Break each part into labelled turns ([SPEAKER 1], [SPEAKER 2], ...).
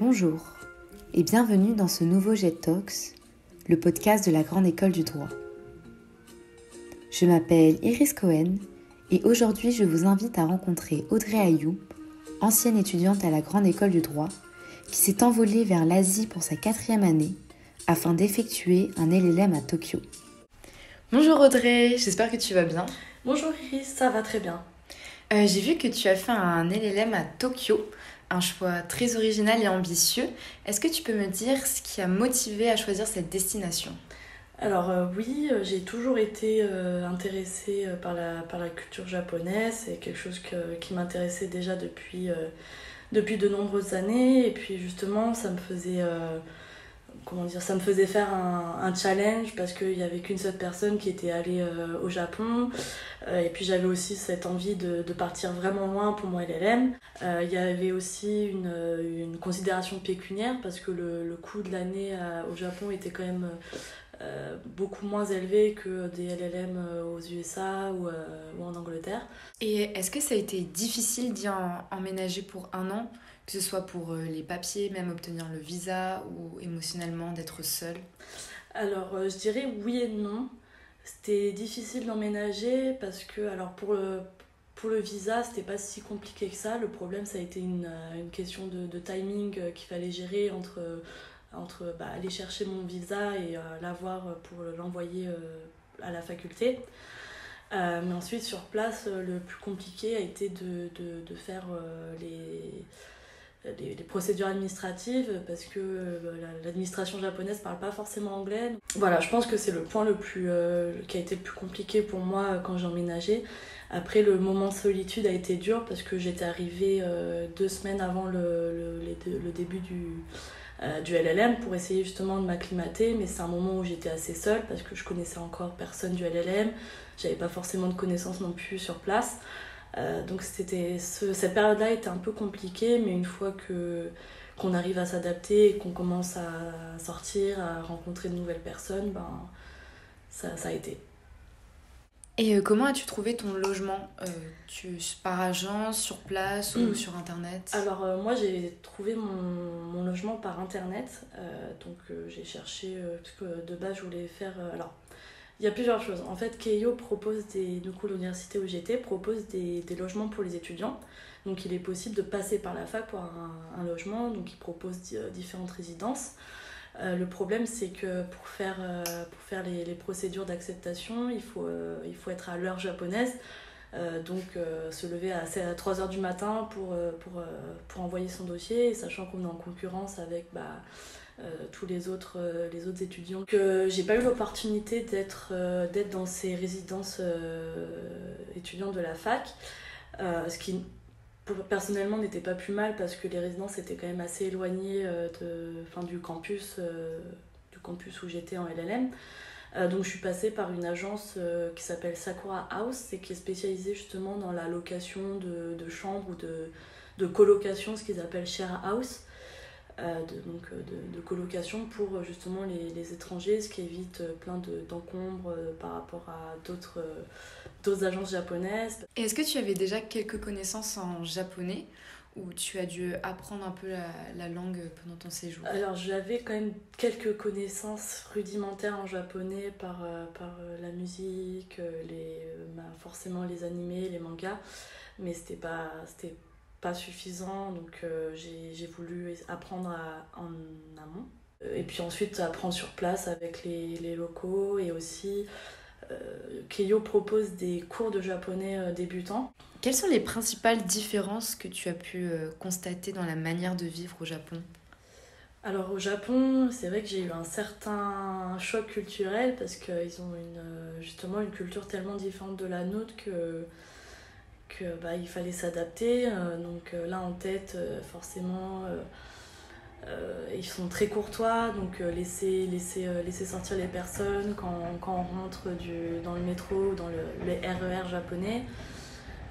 [SPEAKER 1] Bonjour et bienvenue dans ce nouveau Jet Talks, le podcast de la Grande École du Droit. Je m'appelle Iris Cohen et aujourd'hui je vous invite à rencontrer Audrey Ayoub, ancienne étudiante à la Grande École du Droit, qui s'est envolée vers l'Asie pour sa 4e année afin d'effectuer un LLM à Tokyo. Bonjour Audrey, j'espère que tu vas bien.
[SPEAKER 2] Bonjour Iris, ça va très bien.
[SPEAKER 1] J'ai vu que tu as fait un LLM à Tokyo, un choix très original et ambitieux. Est-ce que tu peux me dire ce qui a motivé à choisir cette destination ?
[SPEAKER 2] Alors oui, j'ai toujours été intéressée par la culture japonaise. C'est quelque chose qui m'intéressait déjà depuis de nombreuses années. Et puis justement, ça me faisait faire un challenge parce qu'il n'y avait qu'une seule personne qui était allée au Japon. Et puis j'avais aussi cette envie de partir vraiment loin pour mon LLM. Il y avait aussi une considération pécuniaire parce que le coût de l'année au Japon était quand même beaucoup moins élevé que des LLM aux USA ou en Angleterre.
[SPEAKER 1] Et est-ce que ça a été difficile d'y emménager pour un an ? Que ce soit pour les papiers, même obtenir le visa ou émotionnellement d'être seule?
[SPEAKER 2] Alors, je dirais oui et non. C'était difficile d'emménager parce que, alors pour le visa, c'était pas si compliqué que ça. Le problème, ça a été une question de timing qu'il fallait gérer entre aller chercher mon visa et l'avoir pour l'envoyer à la faculté. Mais ensuite, sur place, le plus compliqué a été de faire les procédures administratives parce que l'administration japonaise parle pas forcément anglais. Voilà, je pense que c'est le point qui a été le plus compliqué pour moi quand j'ai emménagé. Après, le moment de solitude a été dur parce que j'étais arrivée 2 semaines avant le début du LLM pour essayer justement de m'acclimater, mais c'est un moment où j'étais assez seule parce que je connaissais encore personne du LLM, j'avais pas forcément de connaissances non plus sur place. Donc cette période-là était un peu compliquée, mais une fois qu'on arrive à s'adapter et qu'on commence à sortir, à rencontrer de nouvelles personnes, ça a été.
[SPEAKER 1] Et comment as-tu trouvé ton logement ? Par agence, sur place ou sur internet ?
[SPEAKER 2] Alors moi j'ai trouvé mon logement par internet, donc j'ai cherché, parce que de base je voulais faire... alors il y a plusieurs choses. En fait, Keio propose l'université où j'étais propose des logements pour les étudiants. Donc il est possible de passer par la fac pour un logement, donc il propose différentes résidences. Le problème, c'est que pour faire les procédures d'acceptation, il faut être à l'heure japonaise, donc se lever à 3h du matin pour envoyer son dossier, et sachant qu'on est en concurrence avec tous les autres étudiants. Que j'ai pas eu l'opportunité d'être dans ces résidences étudiantes de la fac, ce qui personnellement n'était pas plus mal parce que les résidences étaient quand même assez éloignées du campus où j'étais en LLM. Donc je suis passée par une agence qui s'appelle Sakura House et qui est spécialisée justement dans la location de chambres ou de colocation, ce qu'ils appellent share house, de colocation pour justement les étrangers, ce qui évite plein d'encombres par rapport à d'autres agences japonaises.
[SPEAKER 1] Et est-ce que tu avais déjà quelques connaissances en japonais ou tu as dû apprendre un peu la langue pendant ton séjour ?
[SPEAKER 2] Alors j'avais quand même quelques connaissances rudimentaires en japonais par la musique, forcément les animés, les mangas, mais c'était pas suffisant, donc j'ai voulu apprendre en amont. Et puis ensuite apprendre sur place avec les locaux, et aussi Keio propose des cours de japonais débutants.
[SPEAKER 1] Quelles sont les principales différences que tu as pu constater dans la manière de vivre au Japon ?
[SPEAKER 2] Alors au Japon, c'est vrai que j'ai eu un certain choc culturel parce qu'ils ont justement une culture tellement différente de la nôtre que il fallait s'adapter. Donc là en tête, forcément, ils sont très courtois, donc laisser sortir les personnes quand on rentre dans le métro ou dans les RER japonais.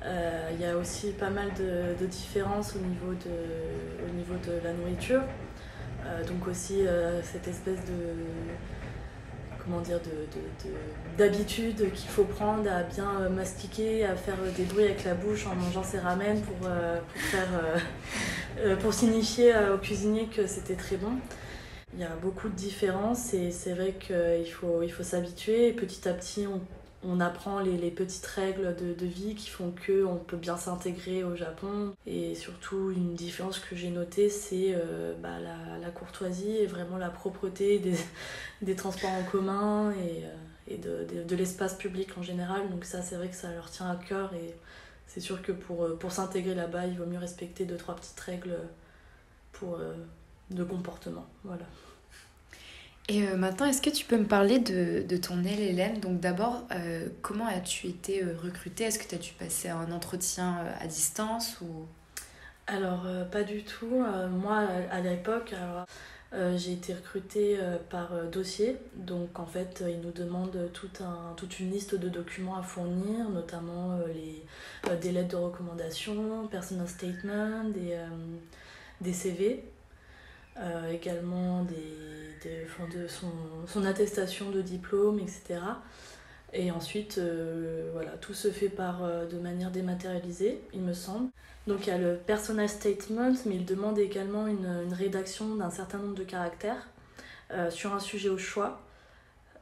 [SPEAKER 2] Il y a aussi pas mal de différences au niveau de la nourriture. Donc aussi cette espèce d'habitude qu'il faut prendre à bien mastiquer, à faire des bruits avec la bouche en mangeant ses ramen pour faire pour signifier aux cuisiniers que c'était très bon. Il y a beaucoup de différences et c'est vrai qu'il faut s'habituer. Et petit à petit, on apprend les petites règles de vie qui font qu'on peut bien s'intégrer au Japon. Et surtout, une différence que j'ai notée, c'est la courtoisie et vraiment la propreté des transports en commun et de l'espace public en général. Donc ça, c'est vrai que ça leur tient à cœur et c'est sûr que pour s'intégrer là-bas, il vaut mieux respecter 2-3 petites règles de comportement. Voilà.
[SPEAKER 1] Et maintenant, est-ce que tu peux me parler de ton LLM? Donc d'abord, comment as-tu été recrutée? Est-ce que tu as dû passer un entretien à distance ou...
[SPEAKER 2] Alors, pas du tout. Moi, à l'époque, j'ai été recrutée par dossier. Donc, en fait, ils nous demandent toute une liste de documents à fournir, notamment des lettres de recommandation, personal statement, des CV. Également son attestation de diplôme, etc. Et ensuite, voilà, tout se fait de manière dématérialisée, il me semble. Donc il y a le personal statement, mais il demande également une rédaction d'un certain nombre de caractères sur un sujet au choix.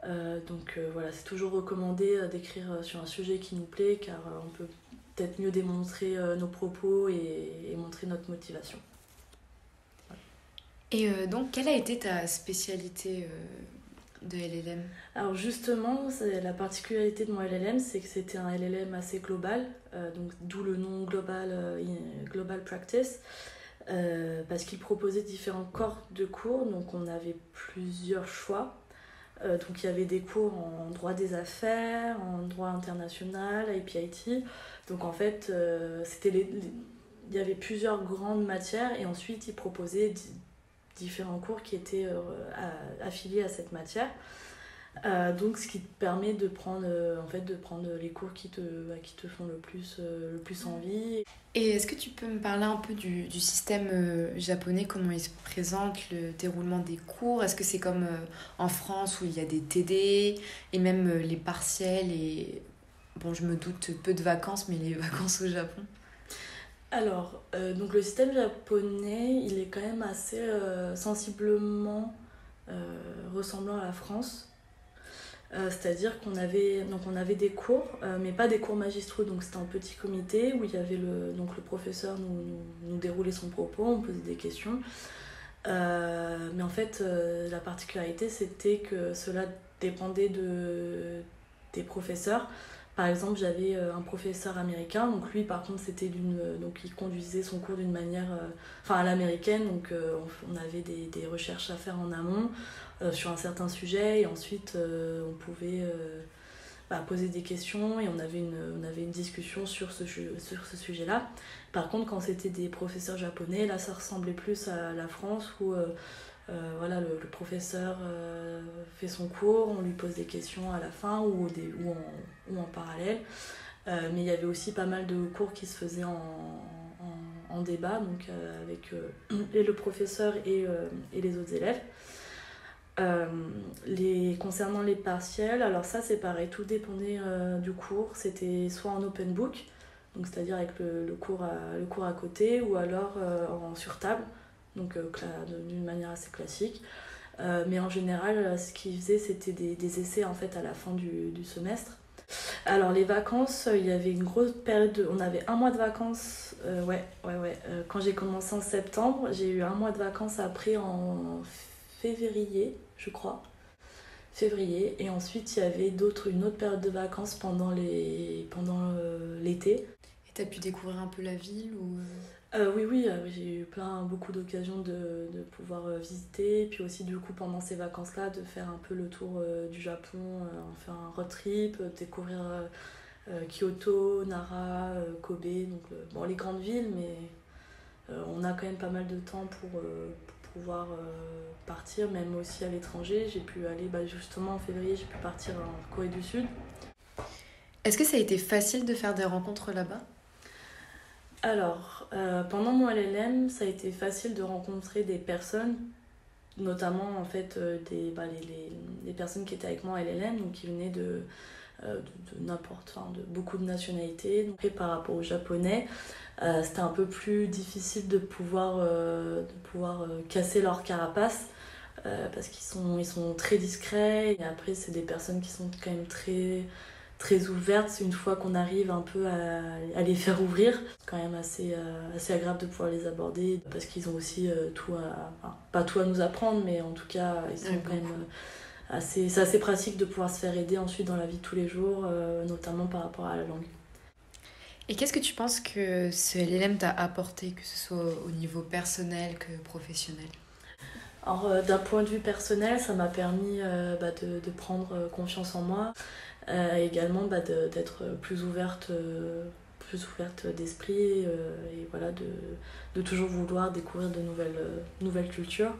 [SPEAKER 2] Voilà, c'est toujours recommandé d'écrire sur un sujet qui nous plaît, car on peut peut-être mieux démontrer nos propos et montrer notre motivation.
[SPEAKER 1] Et donc, quelle a été ta spécialité de LLM?
[SPEAKER 2] Alors justement, la particularité de mon LLM, c'est que c'était un LLM assez global, donc d'où le nom Global Practice, parce qu'il proposait différents corps de cours, donc on avait plusieurs choix. Donc il y avait des cours en droit des affaires, en droit international, IPIT. Donc en fait, il y avait plusieurs grandes matières et ensuite il proposait différents cours qui étaient affiliés à cette matière. Donc ce qui te permet de prendre les cours qui te font le plus envie.
[SPEAKER 1] Et est-ce que tu peux me parler un peu du système japonais, comment il se présente, le déroulement des cours? Est-ce que c'est comme en France où il y a des TD et même les partiels et, bon, je me doute, peu de vacances, mais les vacances au Japon?
[SPEAKER 2] Alors, donc le système japonais, il est quand même assez sensiblement ressemblant à la France. C'est-à-dire qu'on avait des cours, mais pas des cours magistraux, donc c'était un petit comité où il y avait le professeur nous déroulait son propos, on posait des questions. Mais en fait, la particularité, c'était que cela dépendait des professeurs. Par exemple, j'avais un professeur américain, donc lui, par contre, donc il conduisait son cours d'une manière, à l'américaine, donc on avait des recherches à faire en amont sur un certain sujet, et ensuite on pouvait poser des questions, et on avait une discussion sur ce sujet-là. Par contre, quand c'était des professeurs japonais, là, ça ressemblait plus à la France, où voilà, le professeur fait son cours, on lui pose des questions à la fin ou en parallèle. Mais il y avait aussi pas mal de cours qui se faisaient en débat, donc avec le professeur et les autres élèves. Concernant les partiels, alors ça c'est pareil, tout dépendait du cours. C'était soit en open book, donc c'est-à-dire avec le cours à côté, ou alors sur table, donc d'une manière assez classique. Mais en général, ce qu'ils faisaient, c'était des essais en fait à la fin du semestre. Alors les vacances, il y avait une grosse période, on avait un mois de vacances, quand j'ai commencé en septembre, j'ai eu un mois de vacances après en février, je crois. Février, et ensuite il y avait une autre période de vacances pendant l'été.
[SPEAKER 1] Et t'as pu découvrir un peu la ville ou...
[SPEAKER 2] Oui, j'ai eu beaucoup d'occasions de pouvoir visiter, et puis aussi du coup pendant ces vacances-là de faire un peu le tour du Japon, faire un road trip, découvrir Kyoto, Nara, Kobe, donc les grandes villes, mais on a quand même pas mal de temps pour pouvoir partir, même aussi à l'étranger. J'ai pu aller, justement en février, j'ai pu partir en Corée du Sud.
[SPEAKER 1] Est-ce que ça a été facile de faire des rencontres là-bas?
[SPEAKER 2] Alors, pendant mon LLM, ça a été facile de rencontrer des personnes, notamment en fait les personnes qui étaient avec moi en LLM, donc qui venaient de n'importe, enfin, de beaucoup de nationalités. Donc, et par rapport aux Japonais, c'était un peu plus difficile de pouvoir casser leur carapace. Parce qu'ils sont très discrets et après c'est des personnes qui sont quand même très, très ouvertes une fois qu'on arrive un peu à les faire ouvrir. C'est quand même assez agréable de pouvoir les aborder parce qu'ils ont aussi pas tout à nous apprendre, mais en tout cas ils sont quand même c'est assez pratique de pouvoir se faire aider ensuite dans la vie de tous les jours, notamment par rapport à la langue.
[SPEAKER 1] Et qu'est-ce que tu penses que ce LLM t'a apporté, que ce soit au niveau personnel que professionnel ?
[SPEAKER 2] Alors, d'un point de vue personnel, ça m'a permis de prendre confiance en moi, également d'être plus ouverte d'esprit, et voilà, de toujours vouloir découvrir de nouvelles cultures.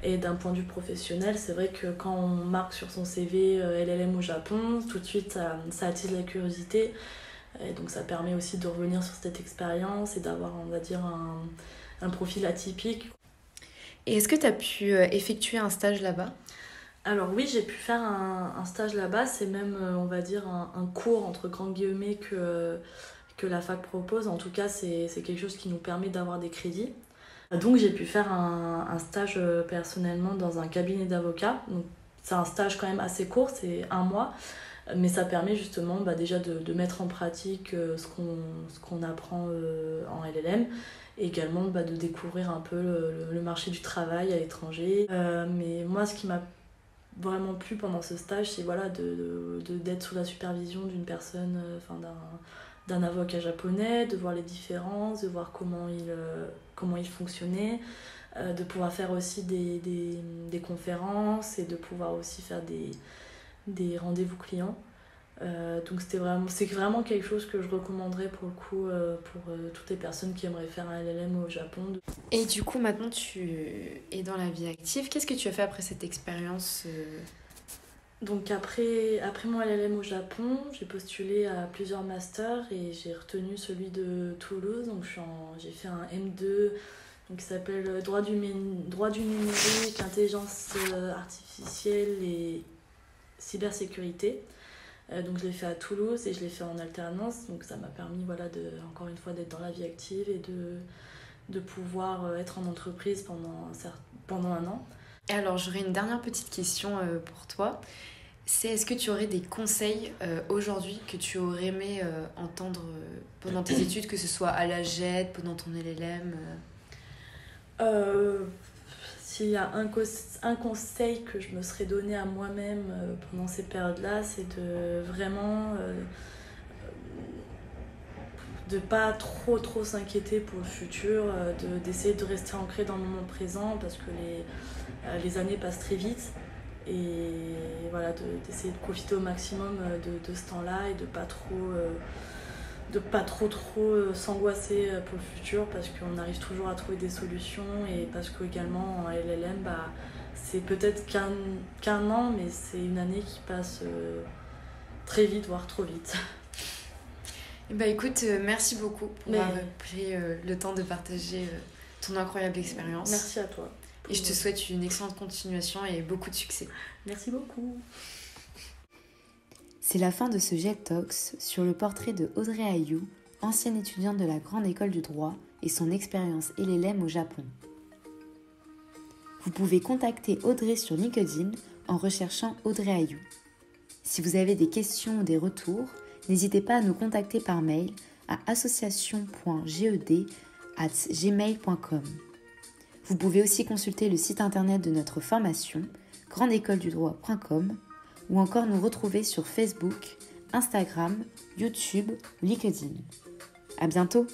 [SPEAKER 2] Et d'un point de vue professionnel, c'est vrai que quand on marque sur son CV LLM au Japon, tout de suite ça attise la curiosité. Et donc ça permet aussi de revenir sur cette expérience et d'avoir, on va dire, un profil atypique.
[SPEAKER 1] Et est-ce que tu as pu effectuer un stage là-bas ?
[SPEAKER 2] Alors oui, j'ai pu faire un stage là-bas. C'est même, on va dire, un cours entre grands guillemets que la fac propose. En tout cas, c'est quelque chose qui nous permet d'avoir des crédits. Donc j'ai pu faire un stage personnellement dans un cabinet d'avocats. Donc, c'est un stage quand même assez court, c'est 1 mois. Mais ça permet justement déjà de mettre en pratique ce qu'on apprend en LLM. Et également de découvrir un peu le marché du travail à l'étranger. Mais moi, ce qui m'a vraiment plu pendant ce stage, c'est voilà, d'être sous la supervision d'une personne, d'un avocat japonais, de voir les différences, de voir comment il fonctionnait, de pouvoir faire aussi des conférences et de pouvoir aussi faire des rendez-vous clients. Donc c'est vraiment quelque chose que je recommanderais pour le coup pour toutes les personnes qui aimeraient faire un LLM au Japon.
[SPEAKER 1] Et du coup maintenant tu es dans la vie active, qu'est-ce que tu as fait après cette expérience ?
[SPEAKER 2] Donc après mon LLM au Japon, j'ai postulé à plusieurs masters et j'ai retenu celui de Toulouse. Donc j'ai fait un M2 qui s'appelle droit du numérique, intelligence artificielle et cybersécurité. Donc je l'ai fait à Toulouse et je l'ai fait en alternance, donc ça m'a permis encore une fois d'être dans la vie active et de pouvoir être en entreprise pendant 1 an.
[SPEAKER 1] Alors j'aurais une dernière petite question pour toi, c'est est-ce que tu aurais des conseils aujourd'hui que tu aurais aimé entendre pendant tes études, que ce soit à la JET, pendant ton LLM
[SPEAKER 2] S'il y a un conseil que je me serais donné à moi-même pendant ces périodes-là, c'est de vraiment de pas trop s'inquiéter pour le futur, d'essayer de rester ancré dans le moment présent parce que les années passent très vite et voilà, d'essayer de profiter au maximum de ce temps-là et de pas trop s'angoisser pour le futur parce qu'on arrive toujours à trouver des solutions et parce que également en LLM c'est peut-être qu'un an mais c'est une année qui passe très vite voire trop vite.
[SPEAKER 1] Écoute, merci beaucoup pour avoir pris le temps de partager ton incroyable expérience.
[SPEAKER 2] Merci à toi.
[SPEAKER 1] Et je te souhaite une excellente continuation et beaucoup de succès.
[SPEAKER 2] Merci beaucoup.
[SPEAKER 1] C'est la fin de ce Jet Talks sur le portrait de Audrey Ayou, ancienne étudiante de la Grande École du Droit et son expérience LLM au Japon. Vous pouvez contacter Audrey sur LinkedIn en recherchant Audrey Ayou. Si vous avez des questions ou des retours, n'hésitez pas à nous contacter par mail à association.ged@gmail.com. Vous pouvez aussi consulter le site internet de notre formation, grandeécoledudroit.com, ou encore nous retrouver sur Facebook, Instagram, YouTube ou LinkedIn. À bientôt!